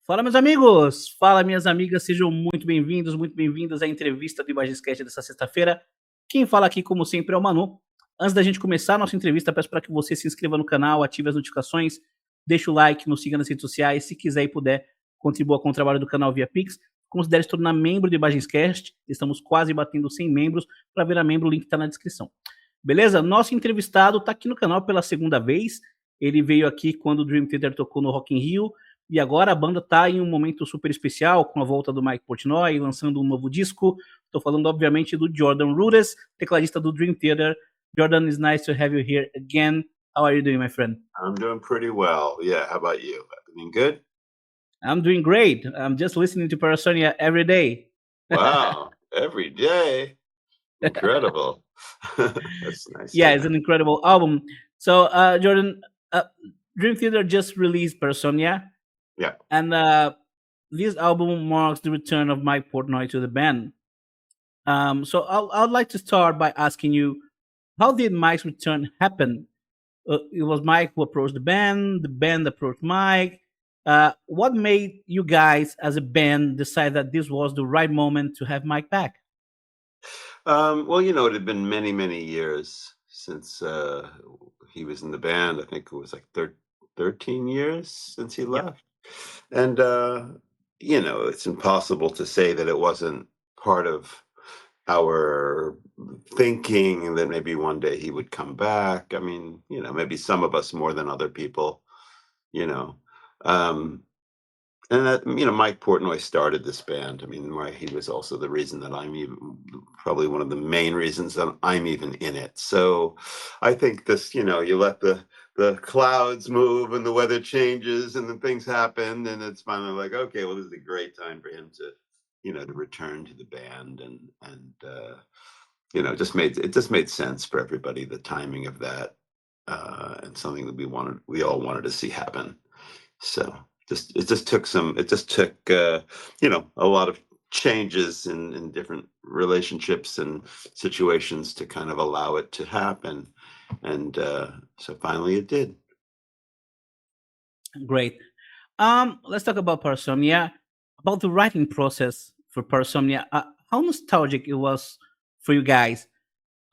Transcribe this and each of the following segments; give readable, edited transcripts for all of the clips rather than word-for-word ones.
Fala, meus amigos! Fala, minhas amigas, sejam muito bem-vindos, muito bem-vindas à entrevista do Ibagenscast dessa sexta-feira. Quem fala aqui, como sempre, é o Manu. Antes da gente começar a nossa entrevista, peço para que você se inscreva no canal, ative as notificações, deixe o like, nos siga nas redes sociais, se quiser e puder, contribua com o trabalho do canal via Pix. Considere se tornar membro do Ibagenscast, estamos quase batendo 100 membros. Para virar membro, o link está na descrição. Beleza? Nosso entrevistado está aqui no canal pela segunda vez. Ele veio aqui quando o Dream Theater tocou no Rock in Rio. E agora a banda tá em um momento super especial, com a volta do Mike Portnoy, lançando um novo disco. Tô falando, obviamente, do Jordan Rudess, tecladista do Dream Theater. Jordan, it's nice to have you here again. How are you doing, my friend? I'm doing pretty well. Yeah, how about you? Everything good? I'm doing great. I'm just listening to Parasomnia every day. Wow, every day. Incredible. That's nice. Yeah, it's an incredible album. So, Jordan, Dream Theater just released Parasomnia. Yeah. And this album marks the return of Mike Portnoy to the band. So I'd like to start by asking you, how did Mike's return happen? It was Mike who approached the band approached Mike. What made you guys as a band decide that this was the right moment to have Mike back? Well, it had been many, many years since he was in the band. I think it was like 13 years since he left. And, it's impossible to say that it wasn't part of our thinking that maybe one day he would come back. I mean, maybe some of us more than other people, you know. And that, Mike Portnoy started this band. I mean, he was also the reason that probably one of the main reasons that I'm even in it. So I think this, you let the clouds move and the weather changes and then things happen. And it's finally like, okay, well, this is a great time for him to, to return to the band. And it just made sense for everybody, the timing of that, and something that we all wanted to see happen. So it just took a lot of changes in different relationships and situations to kind of allow it to happen. And so finally it did. Great. Let's talk about Parasomnia, about the writing process for Parasomnia. How nostalgic it was for you guys.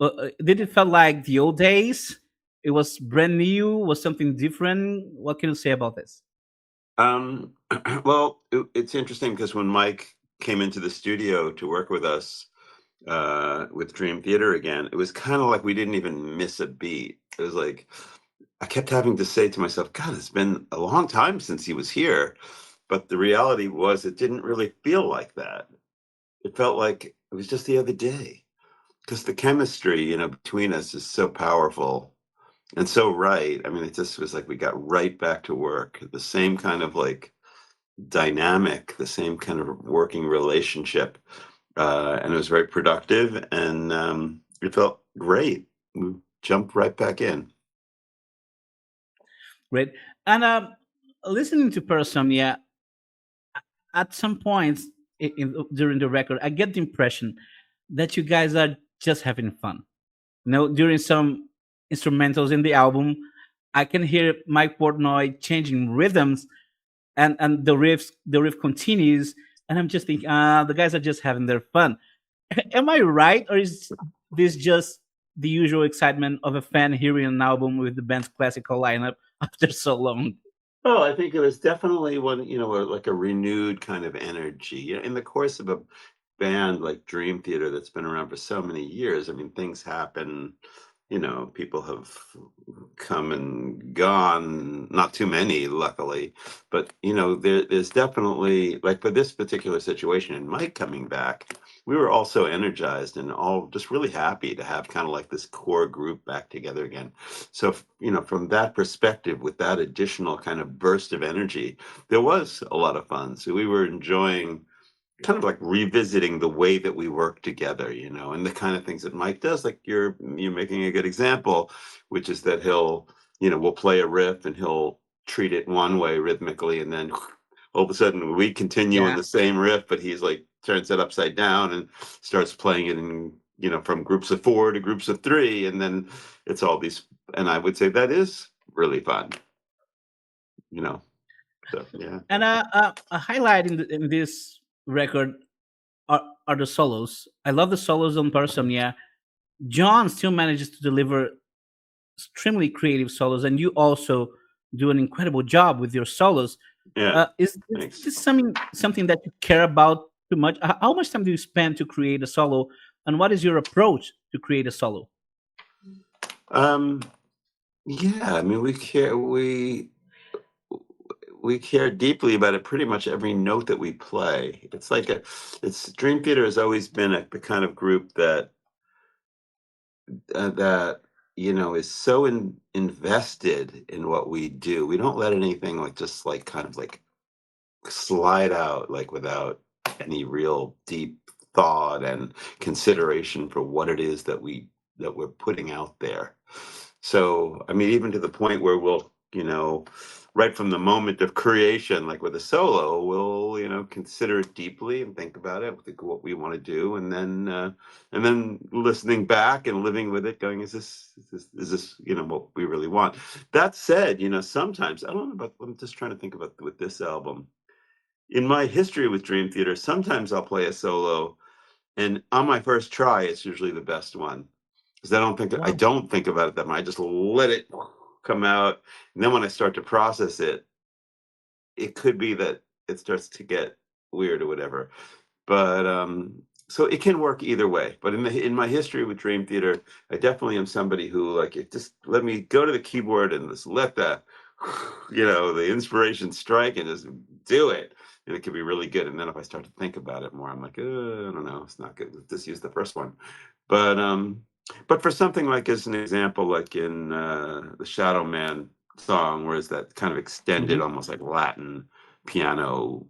Did it feel like the old days? It was brand new? Was something different? What can you say about this? Well, it's interesting because when Mike came into the studio to work with us with Dream Theater again, it was kind of like we didn't even miss a beat. It was like I kept having to say to myself, God, it's been a long time since he was here. But the reality was it didn't really feel like that. It felt like it was just the other day because the chemistry, between us is so powerful. And so right. I mean, it just was like we got right back to work. The same kind of like dynamic, the same kind of working relationship. And it was very productive and it felt great. We jumped right back in. Great. And listening to Parasomnia, at some points during the record, I get the impression that you guys are just having fun. During some instrumentals in the album, I can hear Mike Portnoy changing rhythms, and the riff continues, and I'm just thinking, the guys are just having their fun. Am I right, or is this just the usual excitement of a fan hearing an album with the band's classical lineup after so long? Oh, I think it was definitely like a renewed kind of energy. In the course of a band like Dream Theater that's been around for so many years, I mean, things happen. People have come and gone, not too many, luckily. But, there's definitely, like for this particular situation and Mike coming back, we were all so energized and all just really happy to have kind of like this core group back together again. So, from that perspective, with that additional kind of burst of energy, there was a lot of fun. So we were enjoying kind of like revisiting the way that we work together, and the kind of things that Mike does, like you're making a good example, which is that we'll play a riff and he'll treat it one way rhythmically, and then all of a sudden we continue on the same riff, but he's like turns it upside down and starts playing it in, from groups of 4 to groups of 3, and then it's all these, and I would say that is really fun. So yeah. And a highlight in this record are the solos. I love the solos on Parasomnia. John still manages to deliver extremely creative solos, and you also do an incredible job with your solos. Yeah. Is Thanks. this something that you care about too much? How much time do you spend to create a solo, and what is your approach to create a solo? Yeah, I mean, we care deeply about it. Pretty much every note that we play. It's Dream Theater has always been the kind of group that is so invested in what we do. We don't let anything like just like kind of like slide out like without any real deep thought and consideration for what it is that we're putting out there. So, I mean, even to the point where we'll, right from the moment of creation, like with a solo, we'll, consider it deeply and think about it, think what we want to do, and then listening back and living with it, going, is this, what we really want? That said, sometimes I don't know about. I'm just trying to think about with this album. In my history with Dream Theater, sometimes I'll play a solo, and on my first try, it's usually the best one because I Wow. don't think about it that much. I just let it come out, and then when I start to process it, it could be that it starts to get weird or whatever. But so it can work either way. But in my history with Dream Theater, I definitely am somebody who like it just let me go to the keyboard and just let the the inspiration strike and just do it. And it can be really good. And then if I start to think about it more, I'm like, I don't know, it's not good. Let's just use the first one. But but for something like as an example, like in the Shadow Man song, where it's that kind of extended, Mhm. almost like Latin piano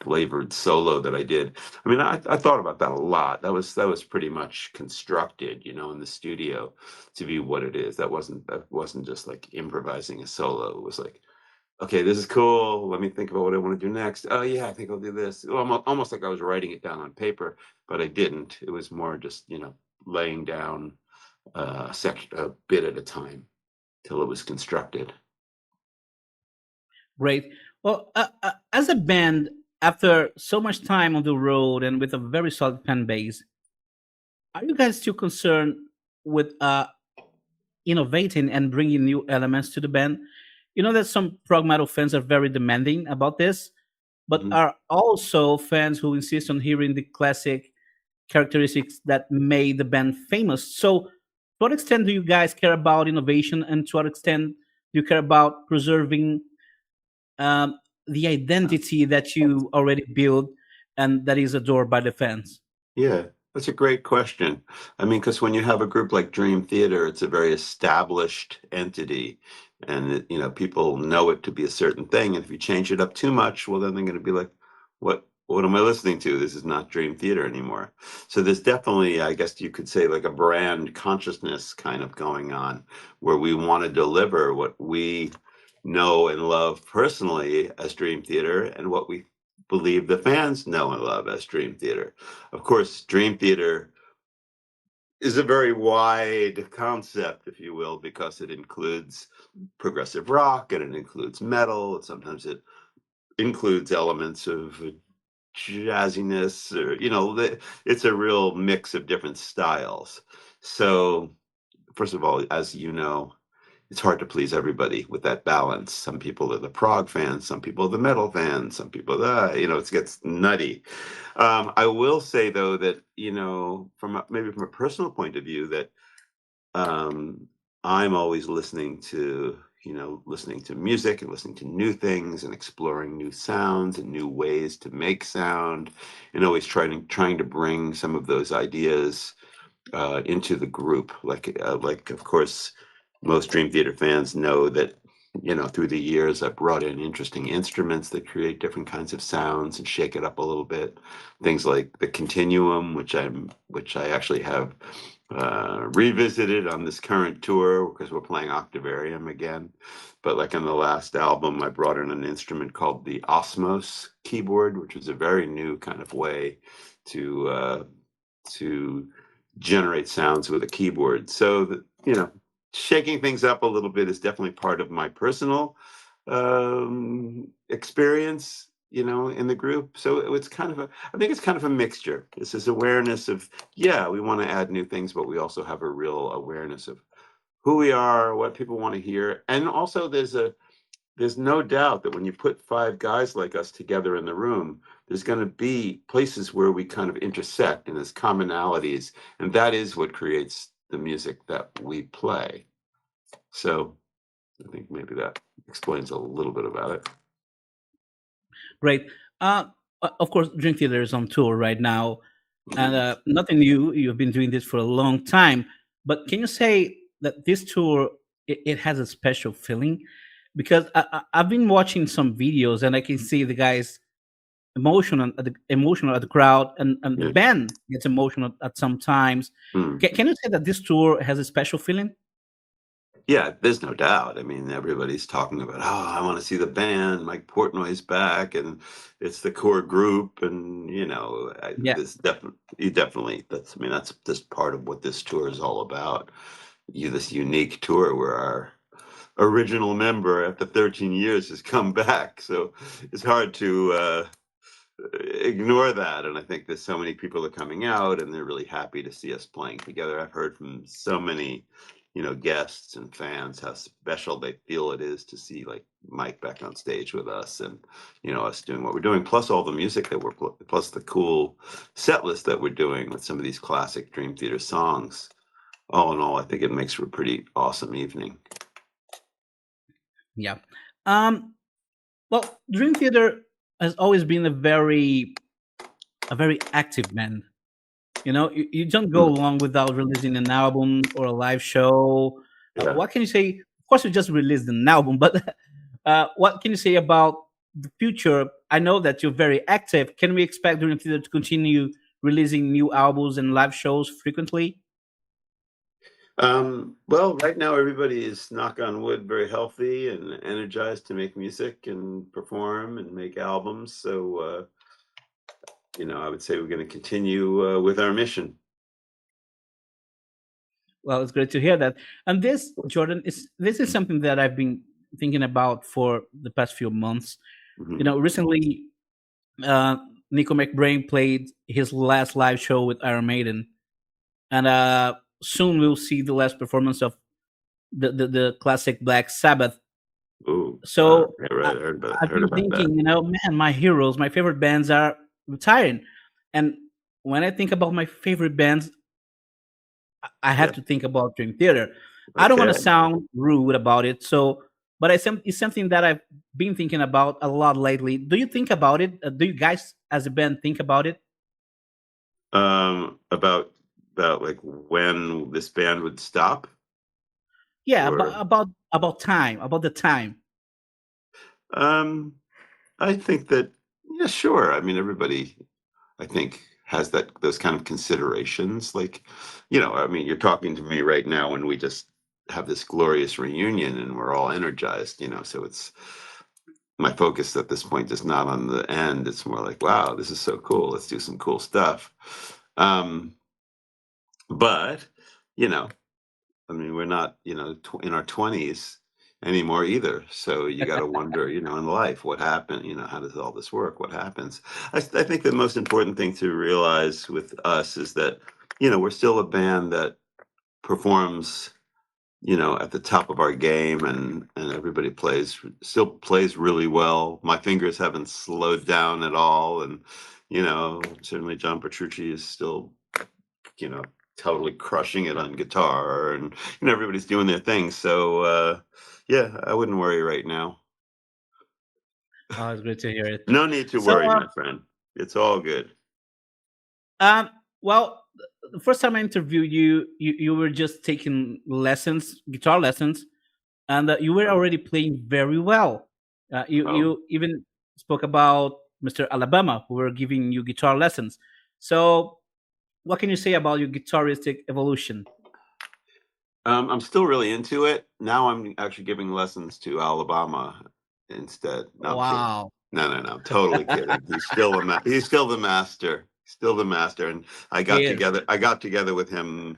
flavored solo that I did. I mean, I thought about that a lot. That was pretty much constructed, in the studio to be what it is. That wasn't just like improvising a solo. It was like, okay, this is cool. Let me think about what I want to do next. Oh yeah, I think I'll do this. Almost like I was writing it down on paper, but I didn't. It was more just, laying down a bit at a time till it was constructed. Great. Well, as a band, after so much time on the road and with a very solid fan base, are you guys still concerned with innovating and bringing new elements to the band? You know that some prog metal fans are very demanding about this, but Mhm. are also fans who insist on hearing the classic characteristics that made the band famous. So, to what extent do you guys care about innovation, and to what extent do you care about preserving um, the identity that you already built and that is adored by the fans? Yeah, that's a great question. I mean, because when you have a group like Dream Theater, it's a very established entity, and people know it to be a certain thing. And if you change it up too much, well, then they're going to be like, "What am I listening to? This is not Dream Theater anymore." So there's definitely, I guess you could say, like a brand consciousness kind of going on, where we want to deliver what we know and love personally as Dream Theater, and what we believe the fans know and love as Dream Theater. Of course, Dream Theater is a very wide concept, if you will, because it includes progressive rock and it includes metal, and sometimes it includes elements of jazziness, or it's a real mix of different styles. So, first of all, as you know, it's hard to please everybody with that balance. Some people are the prog fans, some people are the metal fans, some people it gets nutty. I will say though that maybe from a personal point of view, that um, I'm always listening to music and listening to new things and exploring new sounds and new ways to make sound, and always trying to bring some of those ideas into the group. Like of course, most Dream Theater fans know that through the years I've brought in interesting instruments that create different kinds of sounds and shake it up a little bit. Things like the Continuum, which I actually have revisited on this current tour because we're playing Octavarium again. But like on the last album, I brought in an instrument called the Osmos keyboard, which was a very new kind of way to generate sounds with a keyboard. So shaking things up a little bit is definitely part of my personal experience, in the group. So it's I think it's kind of a mixture. This is awareness of, yeah, we want to add new things, but we also have a real awareness of who we are, what people want to hear. And also there's no doubt that when you put five guys like us together in the room, there's going to be places where we kind of intersect and there's commonalities. And that is what creates the music that we play. So I think maybe that explains a little bit about it. Great. Of course, Dream Theater is on tour right now, and nothing new. You've been doing this for a long time, but can you say that this tour it has a special feeling? Because I've been watching some videos and I can see the guys emotional at the crowd, and the Yeah. band gets emotional at some times. Can you say that this tour has a special feeling? Yeah, there's no doubt. I mean, everybody's talking about, oh, I want to see the band. Mike Portnoy's back, and it's the core group, and Yeah, this definitely. That's, I mean, that's just part of what this tour is all about. This unique tour where our original member, after 13 years, has come back. So it's hard to ignore that. And I think there's so many people are coming out, and they're really happy to see us playing together. I've heard from so many guests and fans how special they feel it is to see like Mike back on stage with us, and us doing what we're doing, plus all the music that plus the cool set list that we're doing with some of these classic Dream Theater songs. All in all, I think it makes for a pretty awesome evening. yeah. Um, well, Dream Theater has always been a very active band. You don't go long without releasing an album or a live show. Yeah. What can you say? Of course, you just released an album, but what can you say about the future? I know that you're very active. Can we expect Dream Theater to continue releasing new albums and live shows frequently? Well, right now everybody is, knock on wood, very healthy and energized to make music and perform and make albums. So, I would say we're going to continue with our mission. Well, it's great to hear that. And this, Jordan, is something that I've been thinking about for the past few months. Mhm. Recently, uh, Nico McBrain played his last live show with Iron Maiden, and soon we'll see the last performance of the classic Black Sabbath. Ooh, wow. So Yeah, I, right. I I've heard been about that. thinking, man, my heroes, my favorite bands are retiring, and when I think about my favorite bands, I Yeah. have to think about Dream Theater. I don't want Okay. to sound rude about it, but it's something that I've been thinking about a lot lately. Do you think about it? Do you guys, as a band, think about it? About like when this band would stop, Yeah, or about time, about the time. um, I think that, yeah, sure. I mean, everybody, I think, has those kind of considerations. Like, I mean, you're talking to me right now, and we just have this glorious reunion, and we're all energized. So it's my focus at this point is not on the end. It's more like, wow, this is so cool. Let's do some cool stuff. Um, but you know, I mean, we're not, in our 20s anymore either. So you got to wonder, in life, what happened? How does all this work? What happens? I think the most important thing to realize with us is that, we're still a band that performs, at the top of our game, and everybody still plays really well. My fingers haven't slowed down at all, and certainly John Petrucci is still, you know, totally crushing it on guitar, and everybody's doing their thing. So yeah, I wouldn't worry right now. Oh, it's great to hear it. No need to So, worry, my friend. It's all good. um, well, the first time I interviewed you, you were just taking lessons, guitar lessons, and you were Oh, already playing very well. oh. You even spoke about Mr. Alabama, who were giving you guitar lessons. So, what can you say about your guitaristic evolution? I'm still really into it. Now I'm actually giving lessons to Alabama instead. No, I'm kidding. Wow. No, no, no. I'm totally kidding. He's still the master. Still the master. And Yes. I got together with him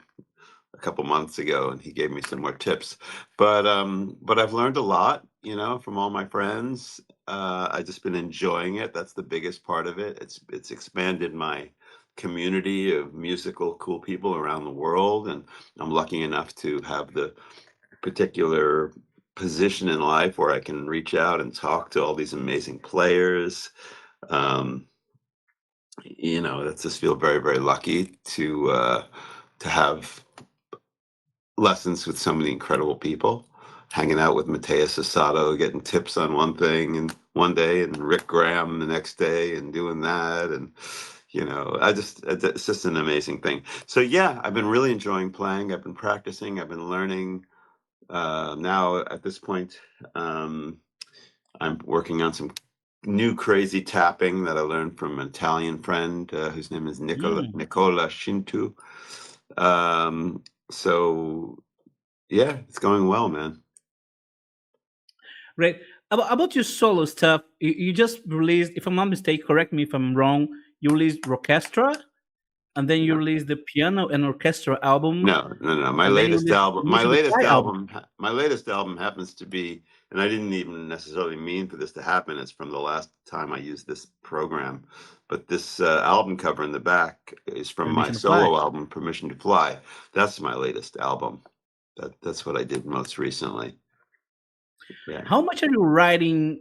a couple months ago, and he gave me some more tips. But I've learned a lot. from all my friends. I've just been enjoying it. That's the biggest part of it. It's expanded my community of musical cool people around the world, and I'm lucky enough to have the particular position in life where I can reach out and talk to all these amazing players. Um, that's just feel very, very lucky to have lessons with so many incredible people. Hanging out with Mateus Asado, getting tips on one thing and one day, and Rick Graham the next day, and doing that, and it's just an amazing thing. So yeah, I've been really enjoying playing. I've been practicing. I've been learning. Now at this point, I'm working on some new crazy tapping that I learned from an Italian friend whose name is Nicola Shintu. So yeah, it's going well, man. Right. About your solo stuff, you just released, if I'm not mistaken, correct me if I'm wrong, you released Orchestra, and then you released the piano and orchestra album, No. My and then you latest released album, my Mission to latest Fly album. album, my latest album happens to be, and I didn't even necessarily mean for this to happen. It's from the last time I used this program, but this album cover in the back is from my Permission to Fly. solo album, Permission to Fly. That's my latest album. That's what I did most recently. Yeah. How much are you writing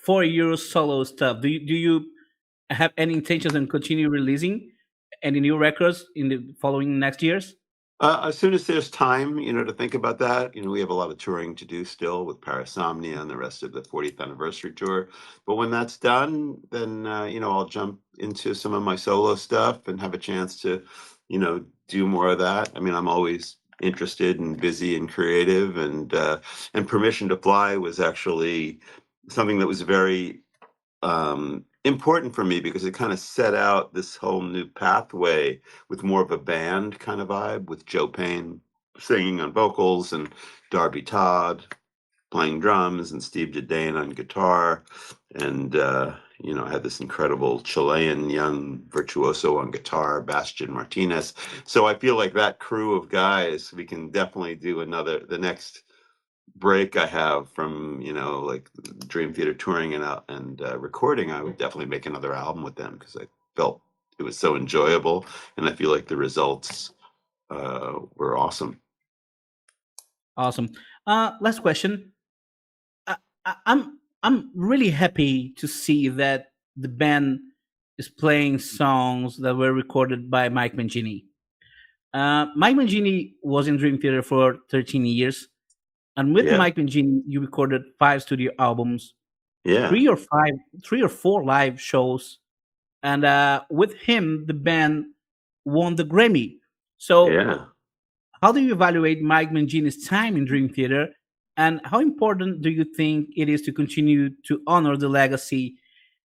for your solo stuff? Do you have any intentions on continue releasing any new records in the following next years? As soon as there's time, to think about that, we have a lot of touring to do still with Parasomnia and the rest of the 40th anniversary tour. But when that's done, then, I'll jump into some of my solo stuff and have a chance to, do more of that. I mean, I'm always interested and busy and creative, and Permission to Fly was actually something that was very important for me because it kind of set out this whole new pathway with more of a band kind of vibe, with Joe Payne singing on vocals and Darby Todd playing drums and Steve Didane on guitar. And, I had this incredible Chilean young virtuoso on guitar, Bastian Martinez. So I feel like that crew of guys, we can definitely do the next break I have from like Dream Theater touring and recording. I would definitely make another album with them because I felt it was so enjoyable, and I feel like the results were awesome. Awesome. Last question. I'm really happy to see that the band is playing songs that were recorded by Mike Mangini. Mike Mangini was in Dream Theater for 13 years, and with Yeah. Mike Mangini, you recorded 5 studio albums, Yeah. 3 or 4 live shows, and with him, the band won the Grammy. So, Yeah. how do you evaluate Mike Mangini's time in Dream Theater, and how important do you think it is to continue to honor the legacy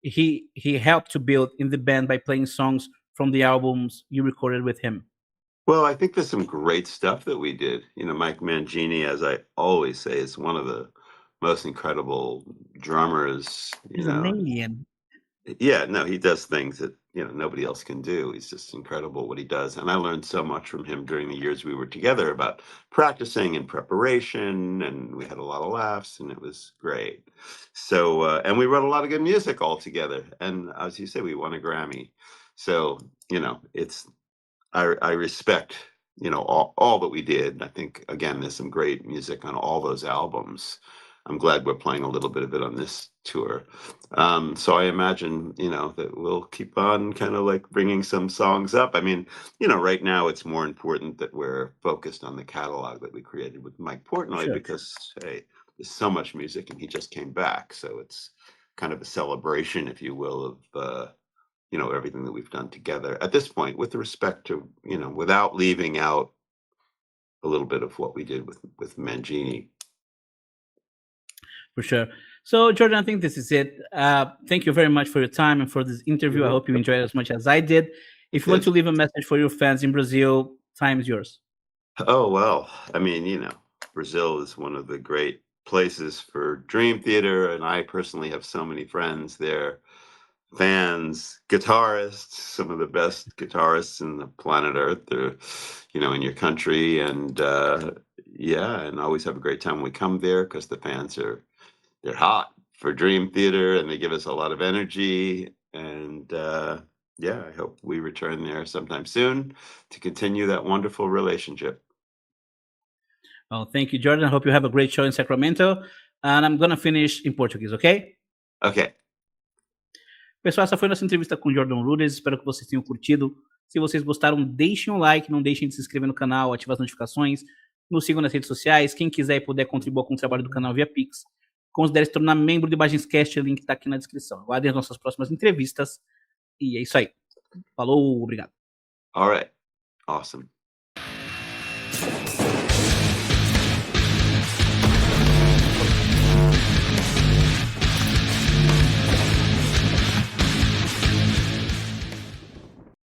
he helped to build in the band by playing songs from the albums you recorded with him? Well, I think there's some great stuff that we did. Mike Mangini, as I always say, is one of the most incredible drummers. He's an alien. Yeah, no, he does things that, nobody else can do. He's just incredible what he does. And I learned so much from him during the years we were together about practicing and preparation, and we had a lot of laughs, and it was great. So, and we wrote a lot of good music all together. And as you say, we won a Grammy. So, I respect, all that we did. I think, again, there's some great music on all those albums. I'm glad we're playing a little bit of it on this tour. So I imagine, that we'll keep on kind of like bringing some songs up. I mean, right now it's more important that we're focused on the catalog that we created with Mike Portnoy Sure. because, hey, there's so much music and he just came back. So it's kind of a celebration, if you will, of, everything that we've done together at this point with respect to, without leaving out a little bit of what we did with Mangini. For sure. So, Jordan, I think this is it. Thank you very much for your time and for this interview. I hope you enjoyed it as much as I did. If you want to leave a message for your fans in Brazil, time is yours. Oh, well, I mean, Brazil is one of the great places for Dream Theater, and I personally have so many friends there, fans, guitarists, some of the best guitarists in the planet Earth, they're, in your country, and yeah, and always have a great time when we come there because the fans are they're hot for Dream Theater, and they give us a lot of energy. And yeah, I hope we return there sometime soon to continue that wonderful relationship. Well, thank you, Jordan. I hope you have a great show in Sacramento. And I'm gonna finish in Portuguese, okay? Okay. Pessoal, essa foi a nossa entrevista com o Jordan Rudess. Espero que vocês tenham curtido. Se vocês gostaram, deixem um like, não deixem de se inscrever no canal, ativar as notificações, nos sigam nas redes sociais. Quem quiser e puder contribuir com o trabalho do canal via Pix, considere se tornar membro do Ibagenscast, o link está aqui na descrição. Aguardem as nossas próximas entrevistas. E é isso aí. Falou, obrigado. All right. Awesome.